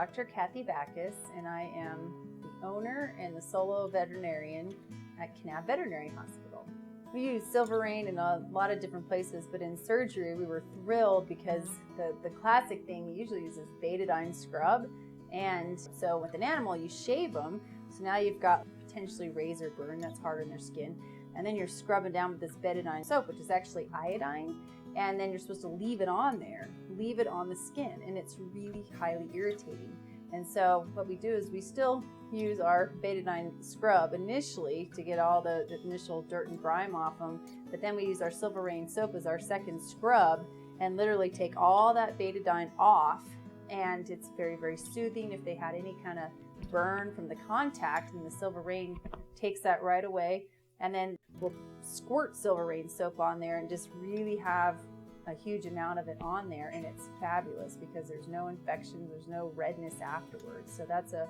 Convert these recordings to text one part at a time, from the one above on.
Dr. Kathy Backus, and I am the owner and the solo veterinarian at Kanab Veterinary Hospital. We use Silver Reign in a lot of different places, but in surgery we were thrilled because the classic thing we usually use is betadine scrub. And so with an animal, you shave them, so now you've got potentially razor burn that's hard on their skin. And then you're scrubbing down with this betadine soap, which is actually iodine. And then you're supposed to leave it on there, leave it on the skin, and it's really highly irritating. And so what we do is we still use our betadine scrub initially to get all the initial dirt and grime off them, but then we use our Silver Reign soap as our second scrub and literally take all that betadine off, and it's very, very soothing. If they had any kind of burn from the contact, and the Silver Reign takes that right away. And then we'll squirt Silver Reign soap on there and just really have a huge amount of it on there, and it's fabulous because there's no infections, there's no redness afterwards. So that's a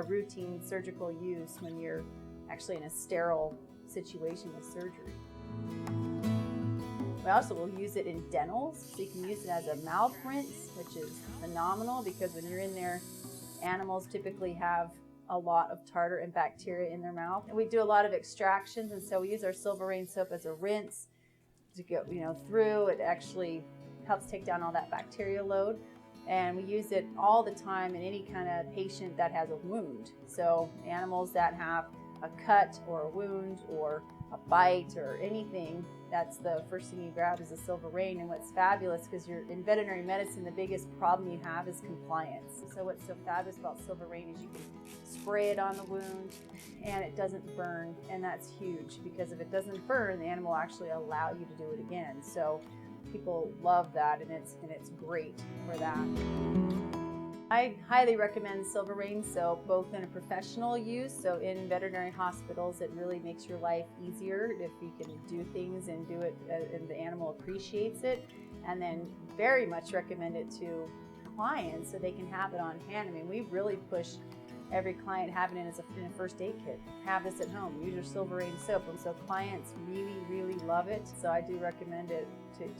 routine surgical use when you're actually in a sterile situation with surgery. We also will use it in dentals, so you can use it as a mouth rinse, which is phenomenal because when you're in there, animals typically have a lot of tartar and bacteria in their mouth. And we do a lot of extractions, and so we use our Silver Reign soap as a rinse to go, through. It actually helps take down all that bacteria load. And we use it all the time in any kind of patient that has a wound. So animals that have a cut or a wound or a bite or anything, that's the first thing you grab is a Silver Reign. And what's fabulous, because you're in veterinary medicine, the biggest problem you have is compliance. So what's so fabulous about Silver Reign is you can spray it on the wound and it doesn't burn, and that's huge because if it doesn't burn, the animal will actually allow you to do it again. So people love that, and it's great for that. I highly recommend Silver Reign soap, both in a professional use, so in veterinary hospitals it really makes your life easier if you can do things and do it and the animal appreciates it, and then very much recommend it to clients so they can have it on hand. I mean, we really push every client having it in a first aid kit. Have this at home, use your Silver Reign soap, and so clients really, really love it. So I do recommend it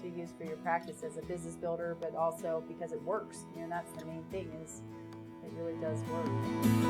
to use for your practice as a business builder, but also because it works. That's the main thing, is it really does work.